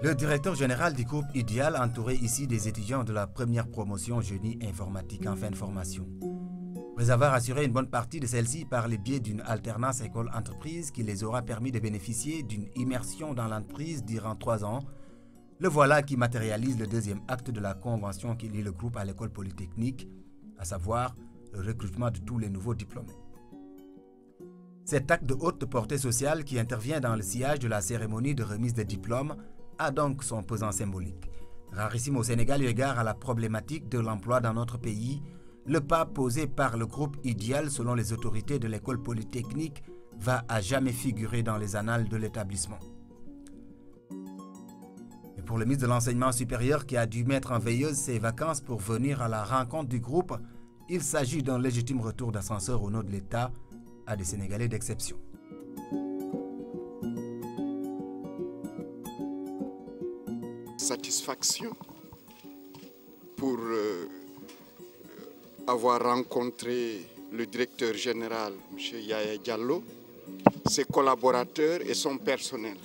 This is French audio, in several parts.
Le directeur général du groupe Ideal, entouré ici des étudiants de la première promotion génie informatique en fin de formation. Après avoir assuré une bonne partie de celle-ci par le biais d'une alternance école-entreprise qui les aura permis de bénéficier d'une immersion dans l'entreprise durant 3 ans, le voilà qui matérialise le deuxième acte de la convention qui lie le groupe à l'école polytechnique, à savoir le recrutement de tous les nouveaux diplômés. Cet acte de haute portée sociale qui intervient dans le sillage de la cérémonie de remise des diplômes a donc son pesant symbolique. Rarissime au Sénégal eu égard à la problématique de l'emploi dans notre pays, le pas posé par le groupe Ideal selon les autorités de l'école polytechnique va à jamais figurer dans les annales de l'établissement. Et pour le ministre de l'Enseignement supérieur qui a dû mettre en veilleuse ses vacances pour venir à la rencontre du groupe, il s'agit d'un légitime retour d'ascenseur au nom de l'État à des Sénégalais d'exception. Satisfaction pour avoir rencontré le directeur général, M. Yaya Diallo, ses collaborateurs et son personnel.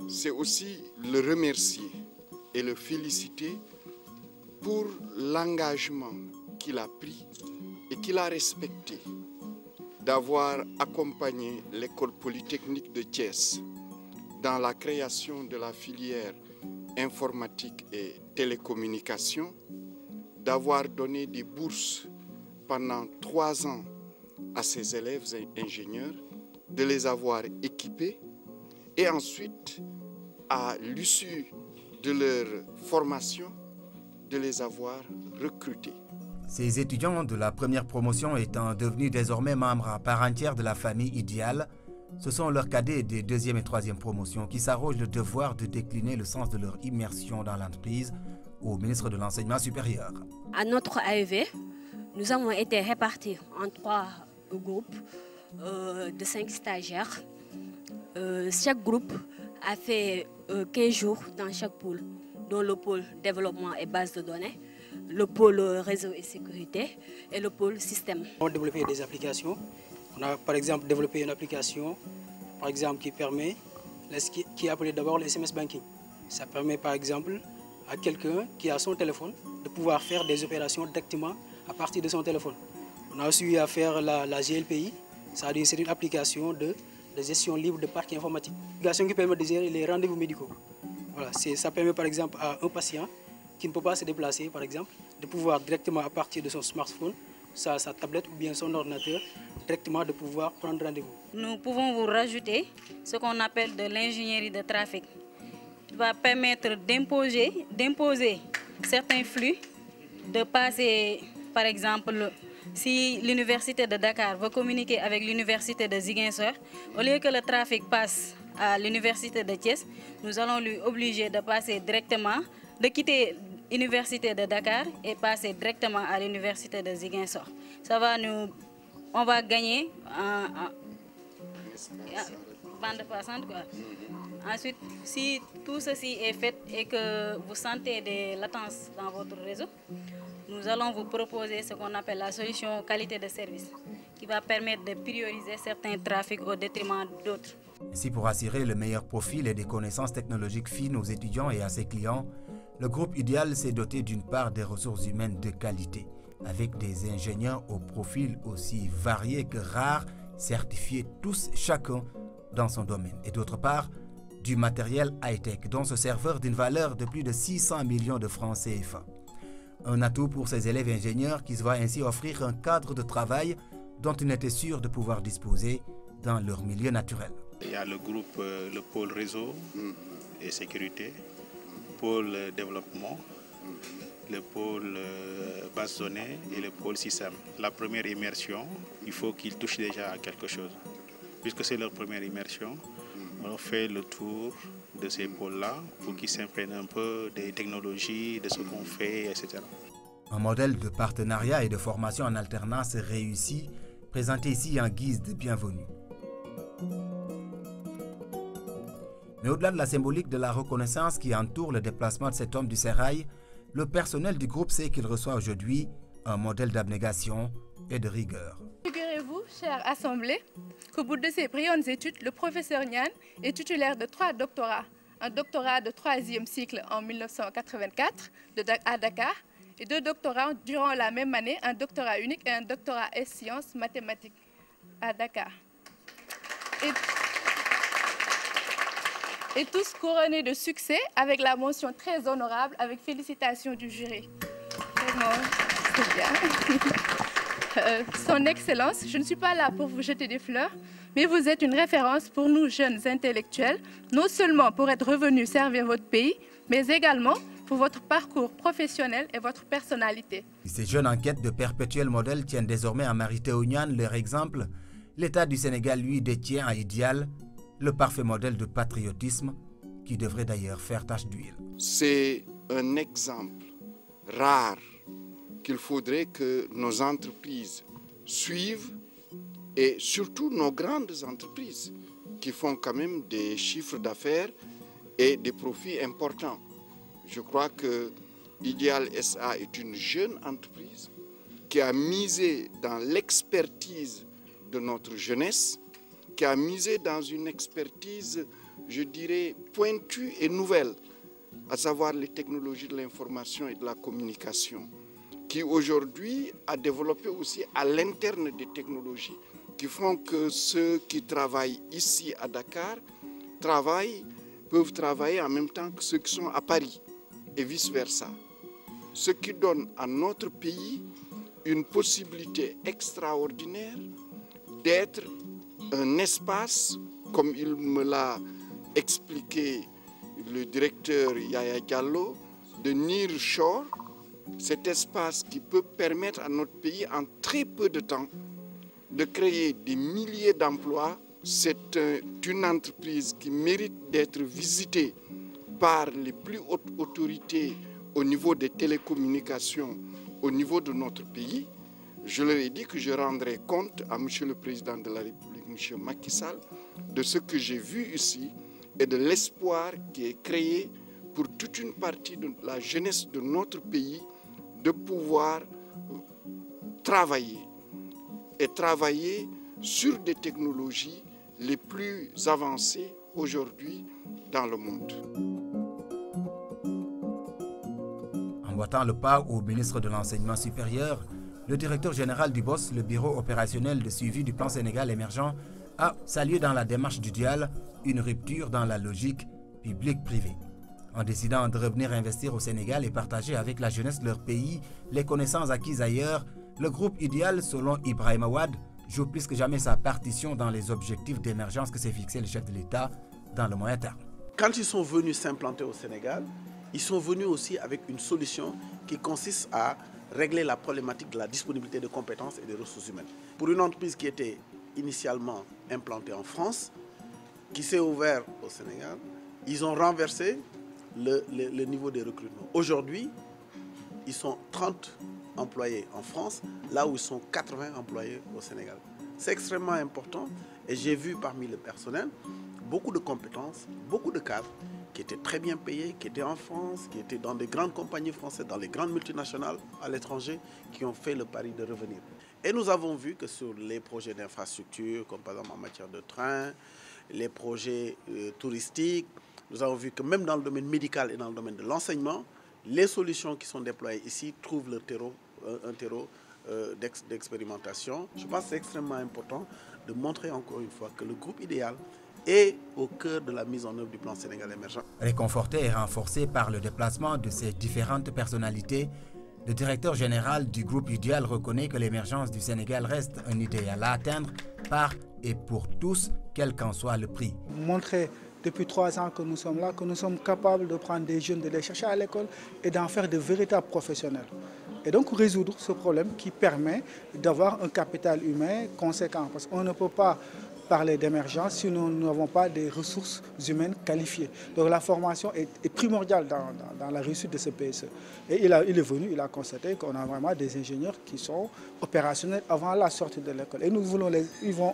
C'est aussi le remercier et le féliciter pour l'engagement qu'il a pris et qu'il a respecté d'avoir accompagné l'école polytechnique de Thiès dans la création de la filière informatique et télécommunications, d'avoir donné des bourses pendant 3 ans à ses élèves et ingénieurs, de les avoir équipés et ensuite, à l'issue de leur formation, de les avoir recrutés. Ces étudiants de la première promotion étant devenus désormais membres à part entière de la famille Ideal, ce sont leurs cadets des deuxième et troisième promotions qui s'arrogent le devoir de décliner le sens de leur immersion dans l'entreprise au ministre de l'Enseignement supérieur. À notre AEV, nous avons été répartis en 3 groupes de 5 stagiaires. Chaque groupe a fait 15 jours dans chaque pôle, dont le pôle développement et base de données, le pôle réseau et sécurité et le pôle système. On a développé des applications. On a par exemple développé une application par exemple, qui permet, qui est appelée d'abord le SMS banking. Ça permet par exemple à quelqu'un qui a son téléphone de pouvoir faire des opérations directement à partir de son téléphone. On a aussi eu à faire la GLPI, c'est-à-dire c'est une application de gestion libre de parc informatique. Une application qui permet de gérer les rendez-vous médicaux. Voilà, ça permet par exemple à un patient qui ne peut pas se déplacer, par exemple, de pouvoir directement à partir de son smartphone, sa tablette ou bien son ordinateur, directement de pouvoir prendre rendez-vous. Nous pouvons vous rajouter ce qu'on appelle de l'ingénierie de trafic, qui va permettre d'imposer certains flux, de passer, par exemple, si l'université de Dakar veut communiquer avec l'université de Ziguinchor, au lieu que le trafic passe à l'université de Thiès, nous allons lui obliger de passer directement, de quitter l'université de Dakar et passer directement à l'université de Ziguinchor. On va gagner en bande passante, quoi. Ensuite, si tout ceci est fait et que vous sentez des latences dans votre réseau, nous allons vous proposer ce qu'on appelle la solution qualité de service, qui va permettre de prioriser certains trafics au détriment d'autres. Ainsi, pour assurer le meilleur profil et des connaissances technologiques fines aux étudiants et à ses clients, le groupe Ideal s'est doté d'une part des ressources humaines de qualité, avec des ingénieurs au profil aussi varié que rare, certifiés tous chacun dans son domaine, et d'autre part, du matériel high-tech, dont ce serveur d'une valeur de plus de 600 millions de francs CFA. Un atout pour ces élèves ingénieurs qui se voient ainsi offrir un cadre de travail dont ils étaient sûrs de pouvoir disposer dans leur milieu naturel. Il y a le groupe, le pôle réseau et sécurité, pôle développement, le pôle base données et le pôle système. La première immersion, il faut qu'ils touchent déjà à quelque chose. Puisque c'est leur première immersion, on fait le tour de ces pôles-là pour qu'ils s'imprègnent un peu des technologies, de ce qu'on fait, etc. Un modèle de partenariat et de formation en alternance réussi, présenté ici en guise de bienvenue. Mais au-delà de la symbolique de la reconnaissance qui entoure le déplacement de cet homme du sérail, le personnel du groupe sait qu'il reçoit aujourd'hui un modèle d'abnégation et de rigueur. Figurez-vous, chère Assemblée, qu'au bout de ses brillantes études, le professeur Niane est titulaire de 3 doctorats un doctorat de 3e cycle en 1984 à Dakar et 2 doctorats durant la même année, un doctorat unique et un doctorat en sciences mathématiques à Dakar. Et tous couronnés de succès avec la mention très honorable, avec félicitations du jury. Vraiment, c'est bien. Son Excellence, je ne suis pas là pour vous jeter des fleurs, mais vous êtes une référence pour nous jeunes intellectuels, non seulement pour être revenus servir votre pays, mais également pour votre parcours professionnel et votre personnalité. Ces jeunes en quête de perpétuel modèle tiennent désormais à Mary Teuw Niane leur exemple. L'État du Sénégal, lui, détient à Idial le parfait modèle de patriotisme qui devrait d'ailleurs faire tache d'huile. C'est un exemple rare qu'il faudrait que nos entreprises suivent, et surtout nos grandes entreprises qui font quand même des chiffres d'affaires et des profits importants. Je crois que Idial SA est une jeune entreprise qui a misé dans l'expertise de notre jeunesse, qui a misé dans une expertise, je dirais, pointue et nouvelle, à savoir les technologies de l'information et de la communication, qui aujourd'hui a développé aussi à l'interne des technologies qui font que ceux qui travaillent ici à Dakar peuvent travailler en même temps que ceux qui sont à Paris et vice-versa. Ce qui donne à notre pays une possibilité extraordinaire d'être un espace, comme il me l'a expliqué le directeur Yaya Diallo, de nearshore, cet espace qui peut permettre à notre pays en très peu de temps de créer des milliers d'emplois. C'est une entreprise qui mérite d'être visitée par les plus hautes autorités au niveau des télécommunications, au niveau de notre pays. Je leur ai dit que je rendrai compte à M. le Président de la République, M. Macky Sall, de ce que j'ai vu ici et de l'espoir qui est créé pour toute une partie de la jeunesse de notre pays de pouvoir travailler sur des technologies les plus avancées aujourd'hui dans le monde. En boitant le pas au ministre de l'Enseignement supérieur, le directeur général du BOS, le Bureau opérationnel de suivi du plan Sénégal émergent, a salué dans la démarche d'Idial une rupture dans la logique publique-privée. En décidant de revenir investir au Sénégal et partager avec la jeunesse de leur pays les connaissances acquises ailleurs, le groupe Idial, selon Ibrahima Wade, joue plus que jamais sa partition dans les objectifs d'émergence que s'est fixé le chef de l'État dans le moyen terme. Quand ils sont venus s'implanter au Sénégal, ils sont venus aussi avec une solution qui consiste à régler la problématique de la disponibilité de compétences et de ressources humaines. Pour une entreprise qui était initialement implantée en France, qui s'est ouverte au Sénégal, ils ont renversé le niveau des recrutements. Aujourd'hui, ils sont 30 employés en France, là où ils sont 80 employés au Sénégal. C'est extrêmement important et j'ai vu parmi le personnel beaucoup de compétences, beaucoup de cadres qui étaient très bien payés, qui étaient en France, qui étaient dans des grandes compagnies françaises, dans les grandes multinationales à l'étranger, qui ont fait le pari de revenir. Et nous avons vu que sur les projets d'infrastructure, comme par exemple en matière de train, les projets touristiques, nous avons vu que même dans le domaine médical et dans le domaine de l'enseignement, les solutions qui sont déployées ici trouvent leur terreau, un terreau d'expérimentation. Je pense que c'est extrêmement important de montrer encore une fois que le groupe Idial est au cœur de la mise en œuvre du plan Sénégal émergent. Réconforté et renforcé par le déplacement de ces différentes personnalités, le directeur général du groupe Idial reconnaît que l'émergence du Sénégal reste un idéal à atteindre par et pour tous, quel qu'en soit le prix. Montrer depuis 3 ans que nous sommes là, que nous sommes capables de prendre des jeunes, de les chercher à l'école et d'en faire de véritables professionnels. Et donc résoudre ce problème qui permet d'avoir un capital humain conséquent. Parce qu'on ne peut pas parler d'émergence si nous n'avons pas des ressources humaines qualifiées. Donc la formation est primordiale dans la réussite de ce PSE. Et il est venu, il a constaté qu'on a vraiment des ingénieurs qui sont opérationnels avant la sortie de l'école. Et nous voulons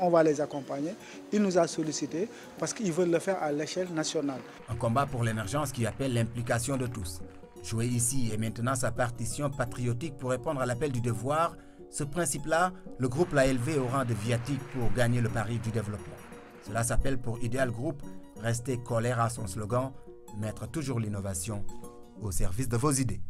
on va les accompagner. Il nous a sollicité parce qu'ils veulent le faire à l'échelle nationale. Un combat pour l'émergence qui appelle l'implication de tous. Jouer ici et maintenant sa partition patriotique pour répondre à l'appel du devoir, ce principe-là, le groupe l'a élevé au rang de viatique pour gagner le pari du développement. Cela s'appelle pour Idial Group rester colère à son slogan Mettre toujours l'innovation au service de vos idées.